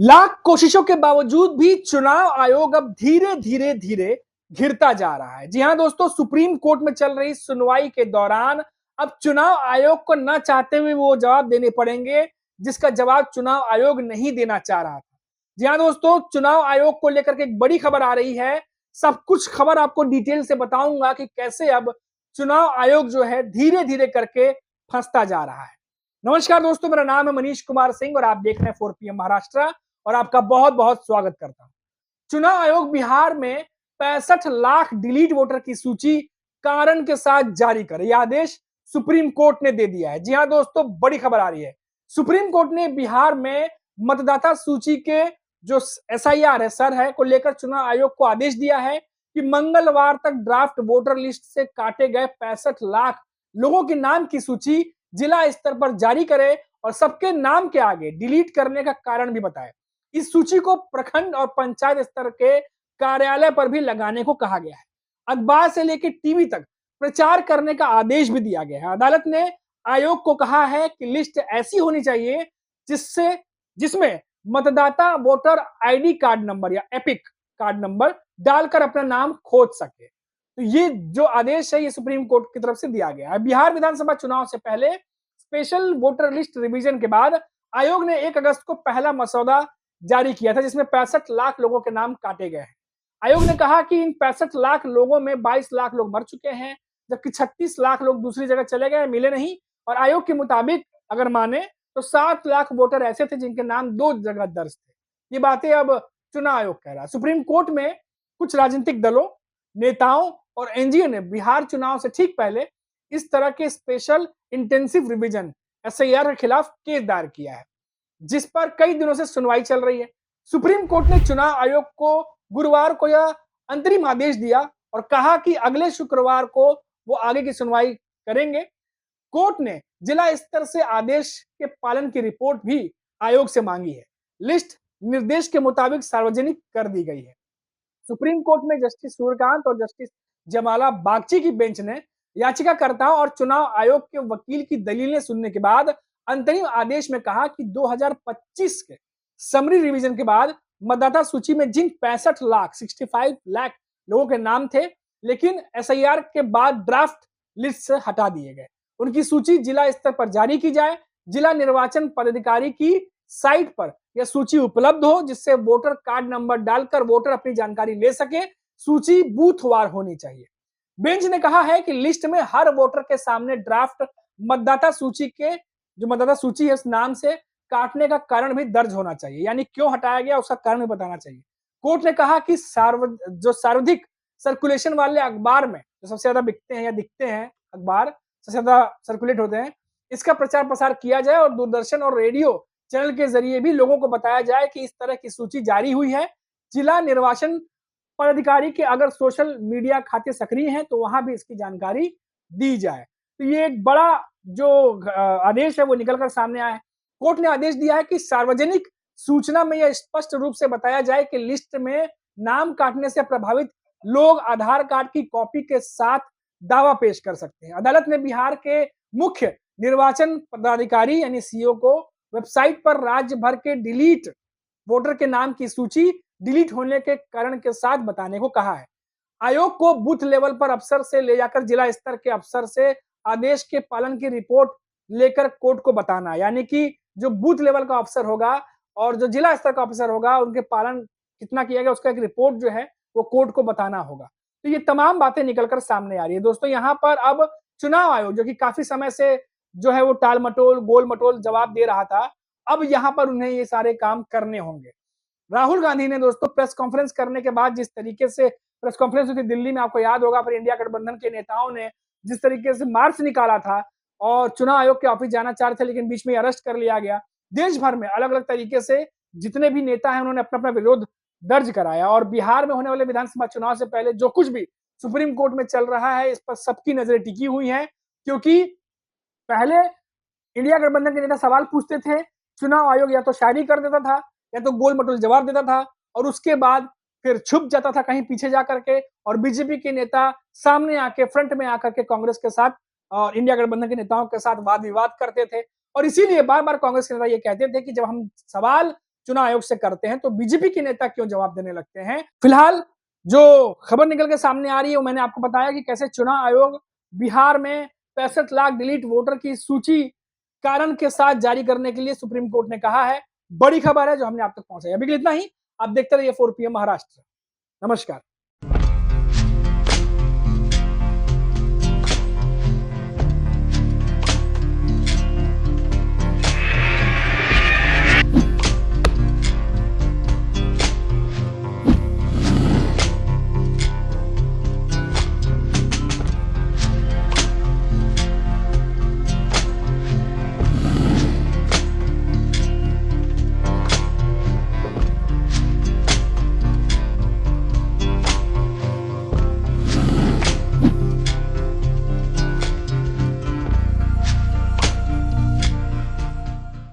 लाख कोशिशों के बावजूद भी चुनाव आयोग अब धीरे धीरे धीरे घिरता जा रहा है। जी हां दोस्तों, सुप्रीम कोर्ट में चल रही सुनवाई के दौरान अब चुनाव आयोग को न चाहते हुए वो जवाब देने पड़ेंगे जिसका जवाब चुनाव आयोग नहीं देना चाह रहा था। जी हां दोस्तों, चुनाव आयोग को लेकर के एक बड़ी खबर आ रही है। सब कुछ खबर आपको डिटेल से बताऊंगा कि कैसे अब चुनाव आयोग जो है धीरे धीरे करके फंसता जा रहा है। नमस्कार दोस्तों, मेरा नाम है मनीष कुमार सिंह और आप देख रहे हैं 4PM महाराष्ट्र और आपका बहुत बहुत स्वागत करता हूं। चुनाव आयोग बिहार में 65 लाख डिलीट वोटर की सूची कारण के साथ जारी करे, यह आदेश सुप्रीम कोर्ट ने दे दिया है। जी हां दोस्तों, बड़ी खबर आ रही है। सुप्रीम कोर्ट ने बिहार में मतदाता सूची के जो SIR है सर है को लेकर चुनाव आयोग को आदेश दिया है कि मंगलवार तक ड्राफ्ट वोटर लिस्ट से काटे गए 65 लाख लोगों के नाम की सूची जिला स्तर पर जारी करे और सबके नाम के आगे डिलीट करने का कारण भी बताए। इस सूची को प्रखंड और पंचायत स्तर के कार्यालय पर भी लगाने को कहा गया है। अखबार से लेकर टीवी तक प्रचार करने का आदेश भी दिया गया है। अदालत ने आयोग को कहा है कि लिस्ट ऐसी होनी चाहिए जिसमें मतदाता वोटर ID कार्ड नंबर या एपिक कार्ड नंबर डालकर अपना नाम खोज सके। तो ये जो आदेश है ये सुप्रीम कोर्ट की तरफ से दिया गया है। बिहार विधानसभा चुनाव से पहले स्पेशल वोटर लिस्ट रिवीजन के बाद आयोग ने 1 अगस्त को पहला मसौदा जारी किया था जिसमें 65 लाख लोगों के नाम काटे गए हैं। आयोग ने कहा कि इन 65 लाख लोगों में 22 लाख लोग मर चुके हैं जबकि 36 लाख लोग दूसरी जगह चले गए, मिले नहीं। और आयोग के मुताबिक अगर माने तो 7 लाख वोटर ऐसे थे जिनके नाम 2 जगह दर्ज थे। ये बातें अब चुनाव आयोग कह रहा है। सुप्रीम कोर्ट में कुछ राजनीतिक दलों, नेताओं और NGO ने बिहार चुनाव से ठीक पहले इस तरह के स्पेशल इंटेंसिव रिवीजन SIR के खिलाफ केस दायर किया है जिस पर कई दिनों से सुनवाई चल रही है। सुप्रीम कोर्ट ने चुनाव आयोग को गुरुवार को यह अंतरिम आदेश दिया और कहा कि अगले शुक्रवार को वो आगे की सुनवाई करेंगे। कोर्ट ने जिला स्तर से आदेश के पालन की रिपोर्ट भी आयोग से मांगी है। लिस्ट निर्देश के मुताबिक सार्वजनिक कर दी गई है। सुप्रीम कोर्ट में जस्टिस सूर्यकांत और जस्टिस जमाला बागची की बेंच ने याचिकाकर्ताओं और चुनाव आयोग के वकील की दलीलें सुनने के बाद अंतरिम आदेश में कहा कि 2025 के समरी रिवीजन के बाद मतदाता सूची में जिन 65 लाख लोगों के नाम थे लेकिन SIR के बाद ड्राफ्ट लिस्ट से हटा दिए गए, उनकी सूची जिला स्तर पर जारी की जाए। जिला निर्वाचन पदाधिकारी की साइट पर यह सूची उपलब्ध हो जिससे वोटर कार्ड नंबर डालकर वोटर अपनी जानकारी ले सके। सूची बूथवार होनी चाहिए। बेंच ने कहा है कि लिस्ट में हर वोटर के सामने ड्राफ्ट मतदाता सूची के जो मतदाता सूची है उस नाम से काटने का कारण भी दर्ज होना चाहिए, यानी क्यों हटाया गया उसका कारण भी बताना चाहिए। कोर्ट ने कहा कि जो सर्वाधिक सर्कुलेशन वाले अखबार में जो सबसे ज्यादा बिकते हैं या दिखते हैं अखबार सबसे ज्यादा सर्कुलेट होते हैं, इसका प्रचार प्रसार किया जाए और दूरदर्शन और रेडियो चैनल के जरिए भी लोगों को बताया जाए कि इस तरह की सूची जारी हुई है। जिला निर्वाचन पदाधिकारी के अगर सोशल मीडिया खाते सक्रिय हैं तो वहां भी इसकी जानकारी दी जाए। तो ये एक बड़ा जो आदेश है वो निकलकर सामने आया है। कोर्ट ने आदेश दिया है कि सार्वजनिक सूचना में यह स्पष्ट रूप से बताया जाए कि लिस्ट में नाम काटने से प्रभावित लोग आधार कार्ड की कॉपी के साथ दावा पेश कर सकते हैं। अदालत ने बिहार के मुख्य निर्वाचन पदाधिकारी यानी CO को वेबसाइट पर राज्य भर के डिलीट वोटर के नाम की सूची डिलीट होने के कारण के साथ बताने को कहा है। आयोग को बूथ लेवल पर अफसर से ले जाकर जिला स्तर के अफसर से आदेश के पालन की रिपोर्ट लेकर कोर्ट को बताना, यानी कि जो बूथ लेवल का अफसर होगा और जो जिला स्तर का अफसर होगा उनके पालन कितना किया गया उसका एक रिपोर्ट जो है वो कोर्ट को बताना होगा। तो ये तमाम बातें निकलकर सामने आ रही है। दोस्तों, यहाँ पर अब चुनाव आयोग जो कि काफी समय से जो है वो टाल मटोल गोल मटोल जवाब दे रहा था, अब यहाँ पर उन्हें ये सारे काम करने होंगे। राहुल गांधी ने दोस्तों प्रेस कॉन्फ्रेंस करने के बाद जिस तरीके से प्रेस कॉन्फ्रेंस हुई थी दिल्ली में, आपको याद होगा, फिर इंडिया गठबंधन के नेताओं ने जिस तरीके से मार्च निकाला था और चुनाव आयोग के ऑफिस जाना चाह रहे थे लेकिन बीच में अरेस्ट कर लिया गया। देश भर में अलग अलग तरीके से जितने भी नेता हैं उन्होंने अपना अपना विरोध दर्ज कराया और बिहार में होने वाले विधानसभा चुनाव से पहले जो कुछ भी सुप्रीम कोर्ट में चल रहा है इस पर सबकी नजरें टिकी हुई हैं, क्योंकि पहले इंडिया गठबंधन के नेता सवाल पूछते थे, चुनाव आयोग या तो शायरी कर देता था या तो गोल मटोल जवाब देता था और उसके बाद फिर छुप जाता था कहीं पीछे जा करके और बीजेपी के नेता सामने आके फ्रंट में आकर के कांग्रेस के साथ और इंडिया गठबंधन के नेताओं के साथ वाद विवाद करते थे। और इसीलिए बार बार कांग्रेस के नेता ये कहते थे कि जब हम सवाल चुनाव आयोग से करते हैं तो बीजेपी के नेता क्यों जवाब देने लगते हैं। फिलहाल जो खबर निकल के सामने आ रही है वो मैंने आपको बताया कि कैसे चुनाव आयोग बिहार में 65 लाख डिलीट वोटर की सूची कारण के साथ जारी करने के लिए सुप्रीम कोर्ट ने कहा है। बड़ी खबर है जो हमने आप तक पहुंचाई। अभी के लिए इतना ही। आप देखते रहिए 4 PM महाराष्ट्र। नमस्कार।